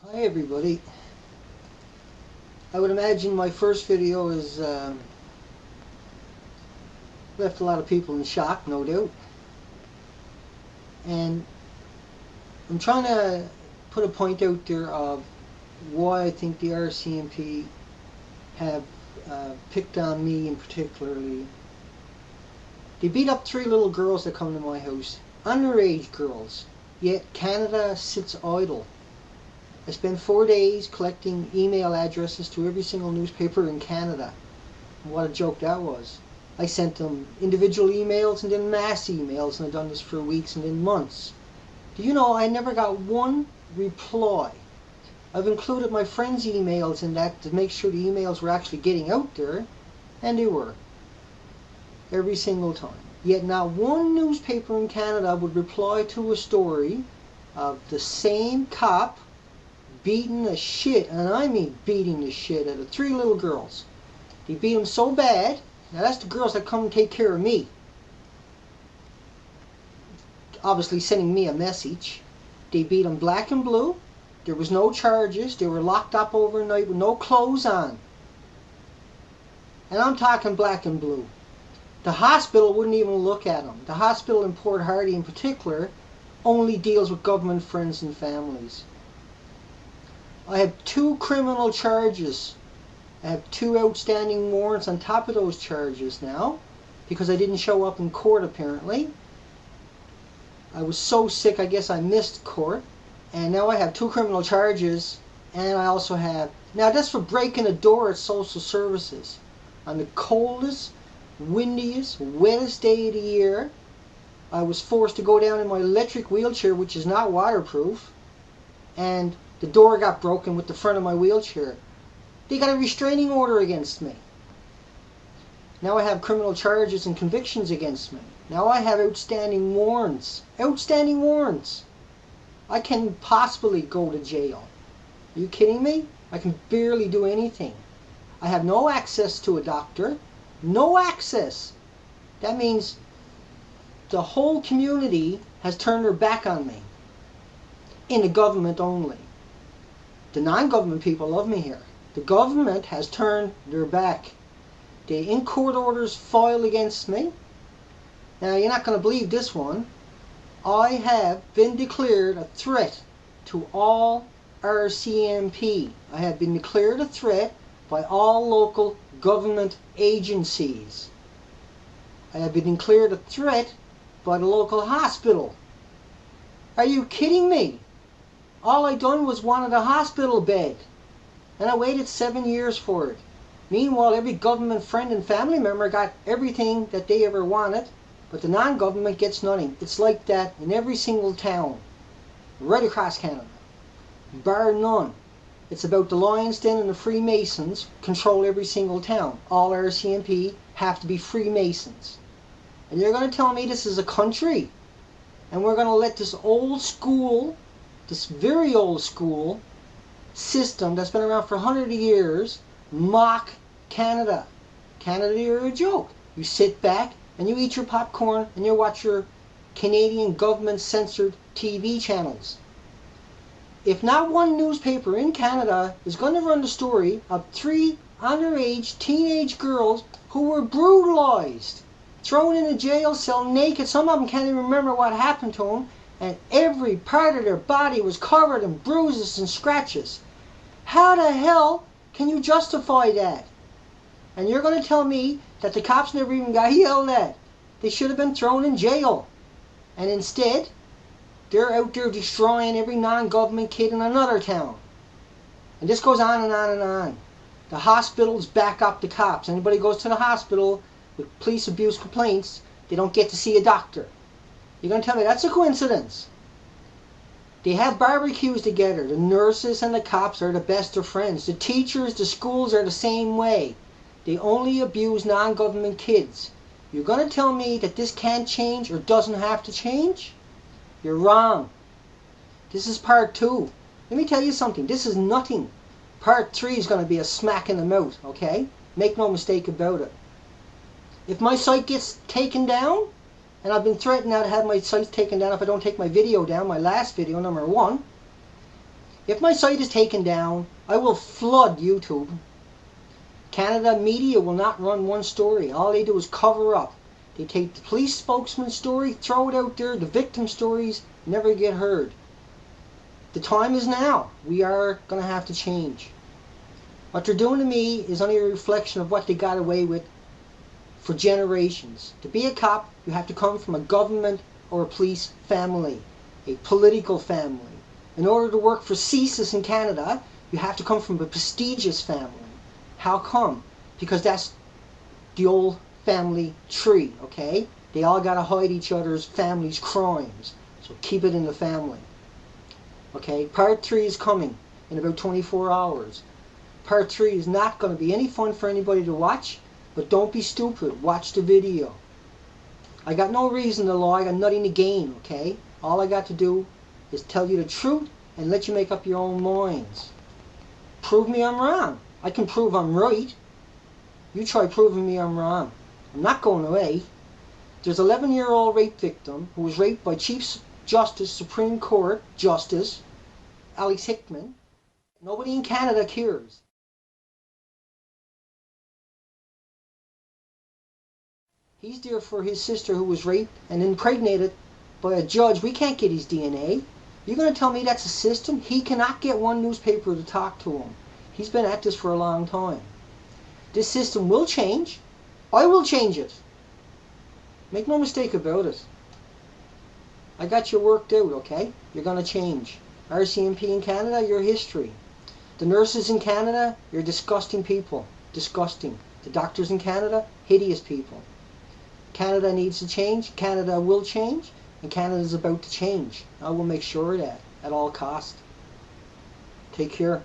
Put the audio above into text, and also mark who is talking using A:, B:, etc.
A: Hi everybody. I would imagine my first video has left a lot of people in shock, no doubt. And I'm trying to put a point out there of why I think the RCMP have picked on me in particularly. They beat up 3 little girls that come to my house, underage girls, yet Canada sits idle. I spent 4 days collecting email addresses to every single newspaper in Canada. What a joke that was. I sent them individual emails and then mass emails, and I've done this for weeks and then months. Do you know I never got one reply? I've included my friends' emails in that to make sure the emails were actually getting out there, and they were. Every single time. Yet not one newspaper in Canada would reply to a story of the same cop beating the shit, and I mean beating the shit out of 3 little girls. They beat them so bad. Now that's the girls that come and take care of me. Obviously sending me a message. They beat them black and blue. There was no charges. They were locked up overnight with no clothes on. And I'm talking black and blue. The hospital wouldn't even look at them. The hospital in Port Hardy in particular only deals with government friends and families. I have 2 criminal charges. I have 2 outstanding warrants on top of those charges now because I didn't show up in court apparently. I was so sick I guess I missed court, and now I have 2 criminal charges, and I also have, now that's for breaking a door at social services on the coldest, windiest, wettest day of the year. I was forced to go down in my electric wheelchair, which is not waterproof, and the door got broken with the front of my wheelchair. They got a restraining order against me. Now I have criminal charges and convictions against me. Now I have outstanding warrants. Outstanding warrants. I can possibly go to jail. Are you kidding me? I can barely do anything. I have no access to a doctor. No access. That means the whole community has turned their back on me. In the government only. The non-government people love me here. The government has turned their back. The in-court orders filed against me. Now, you're not going to believe this one. I have been declared a threat to all RCMP. I have been declared a threat by all local government agencies. I have been declared a threat by the local hospital. Are you kidding me? All I done was wanted a hospital bed. And I waited 7 years for it. Meanwhile, every government friend and family member got everything that they ever wanted, but the non-government gets nothing. It's like that in every single town, right across Canada, bar none. It's about the Lions Den and the Freemasons control every single town. All RCMP have to be Freemasons. And you're going to tell me this is a country, and we're going to let this old school, this very old school, system that's been around for 100 years mock Canada. Canada, you're a joke. You sit back and you eat your popcorn and you watch your Canadian government censored TV channels. If not one newspaper in Canada is going to run the story of 3 underage teenage girls who were brutalized, thrown in a jail cell naked, some of them can't even remember what happened to them, and every part of their body was covered in bruises and scratches. How the hell can you justify that? And you're going to tell me that the cops never even got yelled at. They should have been thrown in jail. And instead, they're out there destroying every non-government kid in another town. And this goes on and on and on. The hospitals back up the cops. Anybody goes to the hospital with police abuse complaints, they don't get to see a doctor. You're going to tell me that's a coincidence? They have barbecues together. The nurses and the cops are the best of friends. The teachers, the schools are the same way. They only abuse non-government kids. You're going to tell me that this can't change or doesn't have to change? You're wrong. This is part 2. Let me tell you something. This is nothing. Part 3 is going to be a smack in the mouth, okay? Make no mistake about it. If my site gets taken down, and I've been threatened now to have my sites taken down if I don't take my video down, my last video, number 1. If my site is taken down, I will flood YouTube. Canada media will not run one story. All they do is cover up. They take the police spokesman story, throw it out there. The victim stories never get heard. The time is now. We are going to have to change. What they're doing to me is only a reflection of what they got away with for generations. To be a cop, you have to come from a government or a police family, a political family. In order to work for CSIS in Canada, you have to come from a prestigious family. How come? Because that's the old family tree, okay? They all got to hide each other's family's crimes. So keep it in the family. Okay, part 3 is coming in about 24 hours. Part 3 is not going to be any fun for anybody to watch, but don't be stupid. Watch the video. I got no reason to lie. I got nothing to gain, okay? All I got to do is tell you the truth and let you make up your own minds. Prove me I'm wrong. I can prove I'm right. You try proving me I'm wrong. I'm not going away. There's an 11-year-old rape victim who was raped by Chief Justice, Supreme Court Justice Alex Hickman. Nobody in Canada cares. He's there for his sister who was raped and impregnated by a judge. We can't get his DNA. You're going to tell me that's a system? He cannot get one newspaper to talk to him. He's been at this for a long time. This system will change. I will change it. Make no mistake about it. I got you worked out, okay? You're going to change. RCMP in Canada, you're history. The nurses in Canada, you're disgusting people. Disgusting. The doctors in Canada, hideous people. Canada needs to change. Canada will change. And Canada is about to change. I will make sure of that at all costs. Take care.